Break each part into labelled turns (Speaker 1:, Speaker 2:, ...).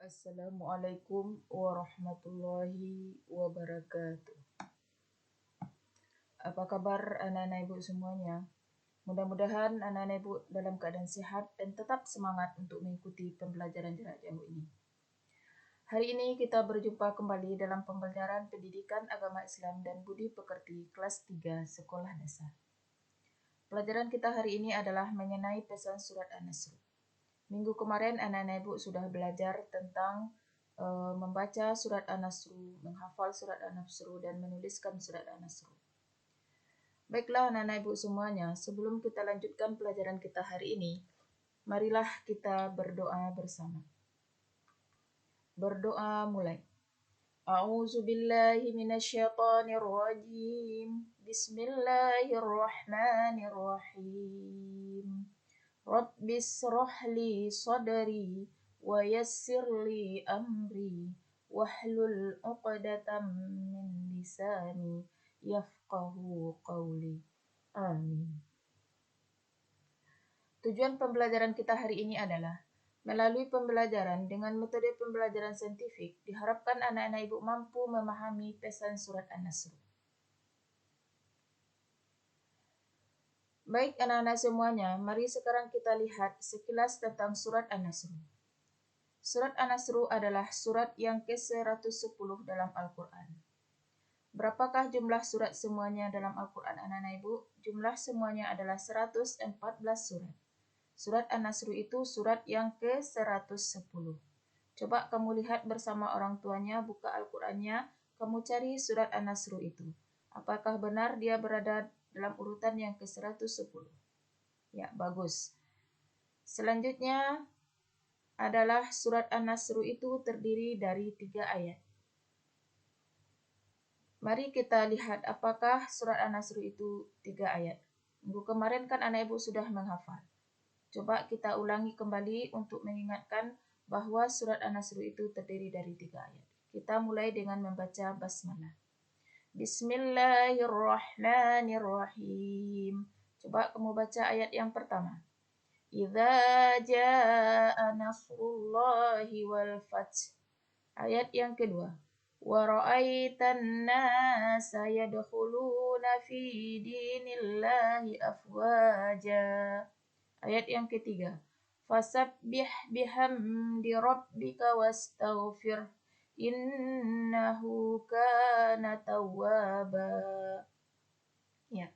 Speaker 1: Assalamualaikum warahmatullahi wabarakatuh. Apa kabar anak-anak ibu semuanya? Mudah-mudahan anak-anak ibu dalam keadaan sehat dan tetap semangat untuk mengikuti pembelajaran jarak jauh ini. Hari ini kita berjumpa kembali dalam pembelajaran Pendidikan Agama Islam dan Budi Pekerti kelas 3 Sekolah Dasar. Pelajaran kita hari ini adalah mengenai pesan surat An-Nasr. Minggu kemarin anak-anak ibu sudah belajar tentang membaca surat An-Nasr, menghafal surat An-Nasr, dan menuliskan surat An-Nasr. Baiklah anak-anak ibu semuanya, sebelum kita lanjutkan pelajaran kita hari ini, marilah kita berdoa bersama. Berdoa mulai. A'udzu billahi minasyaitonir rajim. Bismillahirrahmanirrahim. Rabbi shrah li sadri wa yassir li amri wahlul 'uqdatam min lisani yafqahu qawli. Amin. Tujuan pembelajaran kita hari ini adalah melalui pembelajaran dengan metode pembelajaran saintifik diharapkan anak-anak ibu mampu memahami pesan surat An-Nasr. Baik anak-anak semuanya, mari sekarang kita lihat sekilas tentang surat An-Nasr. Surat An-Nasr adalah surat yang ke-110 dalam Al-Quran. Berapakah jumlah surat semuanya dalam Al-Quran anak-anak ibu? Jumlah semuanya adalah 114 surat. Surat An-Nasr itu surat yang ke-110. Coba kamu lihat bersama orang tuanya, buka Al-Qurannya, kamu cari surat An-Nasr itu. Apakah benar dia berada dalam urutan yang ke-110? Ya, bagus. Selanjutnya adalah surat An-Nasr itu terdiri dari 3 ayat. Mari kita lihat apakah surat An-Nasr itu 3 ayat. Minggu kemarin kan anak ibu sudah menghafal. Coba kita ulangi kembali untuk mengingatkan bahwa surat An-Nasr itu terdiri dari 3 ayat. Kita mulai dengan membaca basmalah. Bismillahirrahmanirrahim. Coba kamu baca ayat yang pertama. Idza jaa nasrullahi wal fath. Ayat yang kedua. Wa ra'aitan nasa yadkhuluna fi dinillahi afwaja. Ayat yang ketiga. Fasabbih bihamdi rabbika wastaghfir. Innahu kana tawwaba. Ya.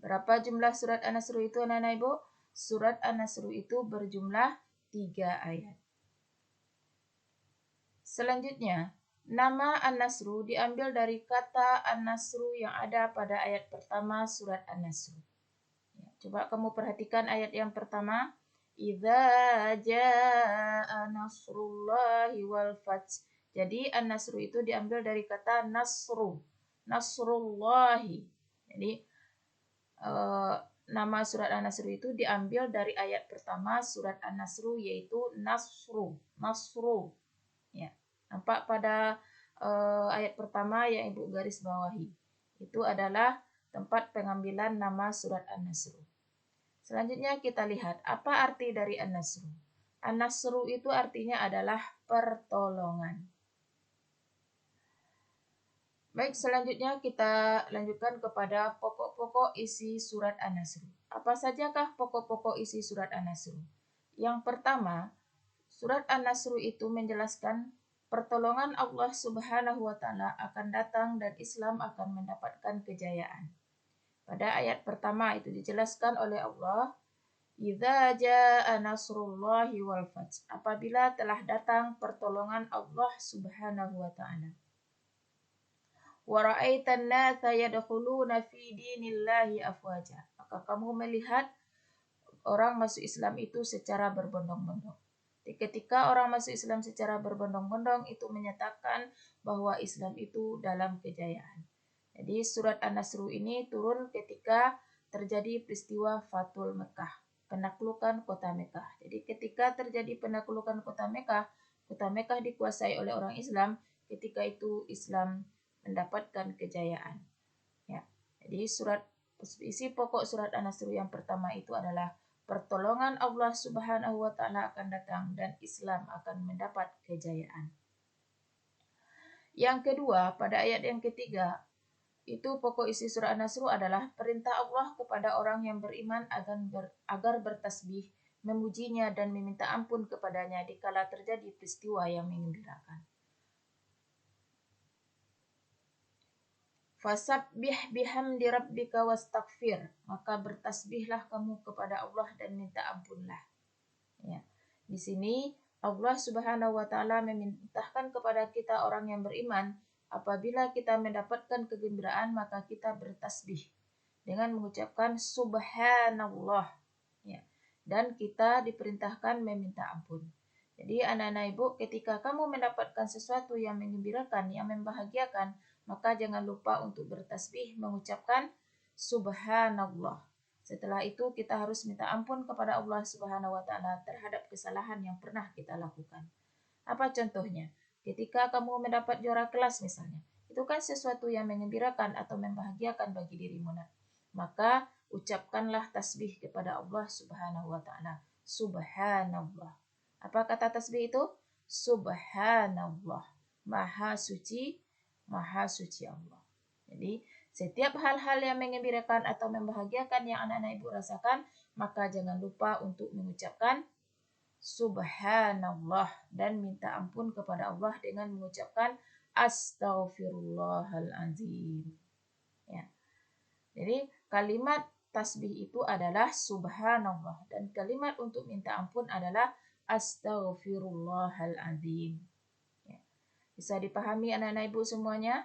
Speaker 1: Berapa jumlah surat An-Nasr itu anak-anak ibu? Surat An-Nasr itu berjumlah 3 ayat. Selanjutnya, nama An-Nasr diambil dari kata An-Nasr yang ada pada ayat pertama surat An-Nasr. Ya, coba kamu perhatikan ayat yang pertama. Idza jaa nasrullahi wal fath. Jadi An-Nasr itu diambil dari kata nasru, nasrullahi. Jadi nama surat An-Nasr itu diambil dari ayat pertama surat An-Nasr yaitu nasru, nasru. Ya, nampak pada ayat pertama yang ibu garis bawahi. Itu adalah tempat pengambilan nama surat An-Nasr. Selanjutnya kita lihat apa arti dari An-Nasr. An-Nasr itu artinya adalah pertolongan. Baik, selanjutnya kita lanjutkan kepada pokok-pokok isi surat An-Nasr. Apa sajakah pokok-pokok isi surat An-Nasr? Yang pertama, surat An-Nasr itu menjelaskan pertolongan Allah Subhanahu wa taala akan datang dan Islam akan mendapatkan kejayaan. Pada ayat pertama itu dijelaskan oleh Allah, Idza jaa nasrullahi wal fath. Apabila telah datang pertolongan Allah Subhanahu wa taala. Wa ra'aitan nasa yadkhuluna fi dinillahi afwaja. Maka kamu melihat orang masuk Islam itu secara berbondong-bondong. Ketika orang masuk Islam secara berbondong-bondong itu menyatakan bahwa Islam itu dalam kejayaan. Jadi surat An-Nasr ini turun ketika terjadi peristiwa Fathul Mekah, penaklukan kota Mekah. Jadi ketika terjadi penaklukan kota Mekah dikuasai oleh orang Islam, ketika itu Islam mendapatkan kejayaan. Ya. Jadi isi pokok surat An-Nasr yang pertama itu adalah pertolongan Allah Subhanahu wa Ta'ala akan datang dan Islam akan mendapat kejayaan. Yang kedua, pada ayat yang ketiga, itu pokok isi surah An-Nasr adalah perintah Allah kepada orang yang beriman agar bertasbih, memujinya dan meminta ampun kepadanya dikala terjadi peristiwa yang menggembirakan. Fasabbih bihamdi rabbika wastaghfir, maka bertasbihlah kamu kepada Allah dan minta ampunlah. Ya. Di sini Allah Subhanahu wa Ta'ala memerintahkan kepada kita orang yang beriman, apabila kita mendapatkan kegembiraan maka kita bertasbih dengan mengucapkan subhanallah, ya. Dan kita diperintahkan meminta ampun. Jadi anak-anak ibu, ketika kamu mendapatkan sesuatu yang menggembirakan, yang membahagiakan, maka jangan lupa untuk bertasbih mengucapkan subhanallah. Setelah itu kita harus minta ampun kepada Allah Subhanahu wa Ta'ala terhadap kesalahan yang pernah kita lakukan. Apa contohnya? Ketika kamu mendapat juara kelas misalnya, itu kan sesuatu yang menggembirakan atau membahagiakan bagi dirimu. Maka ucapkanlah tasbih kepada Allah Subhanahu wa Ta'ala. Subhanallah. Apa kata tasbih itu? Subhanallah. Maha suci Allah. Jadi setiap hal-hal yang mengembirakan atau membahagiakan yang anak-anak ibu rasakan, maka jangan lupa untuk mengucapkan subhanallah dan minta ampun kepada Allah dengan mengucapkan astaghfirullahaladzim. Ya. Jadi kalimat tasbih itu adalah subhanallah dan kalimat untuk minta ampun adalah astaghfirullahaladzim. Ya. Bisa dipahami anak-anak ibu semuanya?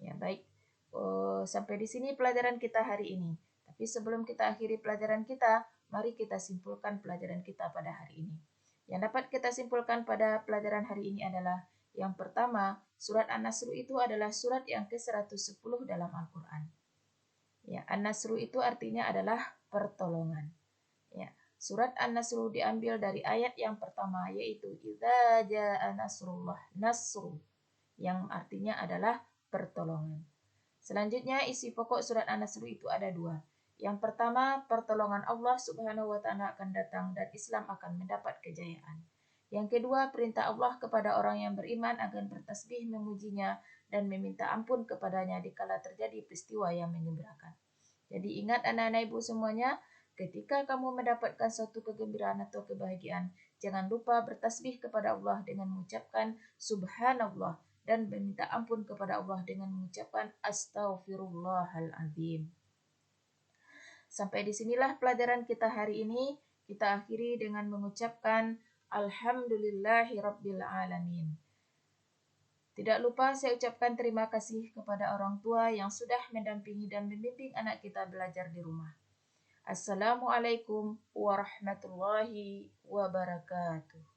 Speaker 1: Ya, baik. Sampai di sini pelajaran kita hari ini. Tapi sebelum kita akhiri pelajaran kita, mari kita simpulkan pelajaran kita pada hari ini. Yang dapat kita simpulkan pada pelajaran hari ini adalah yang pertama, surat An-Nasr itu adalah surat yang ke-110 dalam Al-Quran. Ya, An-Nasr itu artinya adalah pertolongan. Ya, surat An-Nasr diambil dari ayat yang pertama, yaitu idza jaa nasrullah, nasru, yang artinya adalah pertolongan. Selanjutnya isi pokok surat An-Nasr itu ada dua. Yang pertama, pertolongan Allah Subhanahu wa Ta'ala akan datang dan Islam akan mendapat kejayaan. Yang kedua, perintah Allah kepada orang yang beriman agar bertasbih memujinya dan meminta ampun kepadanya dikala terjadi peristiwa yang menggembirakan. Jadi ingat anak-anak ibu semuanya, ketika kamu mendapatkan suatu kegembiraan atau kebahagiaan, jangan lupa bertasbih kepada Allah dengan mengucapkan subhanallah dan meminta ampun kepada Allah dengan mengucapkan astaghfirullahaladzim. Sampai disinilah pelajaran kita hari ini. Kita akhiri dengan mengucapkan alhamdulillahirabbil-alamin. Tidak lupa saya ucapkan terima kasih kepada orang tua yang sudah mendampingi dan membimbing anak kita belajar di rumah. Assalamualaikum warahmatullahi wabarakatuh.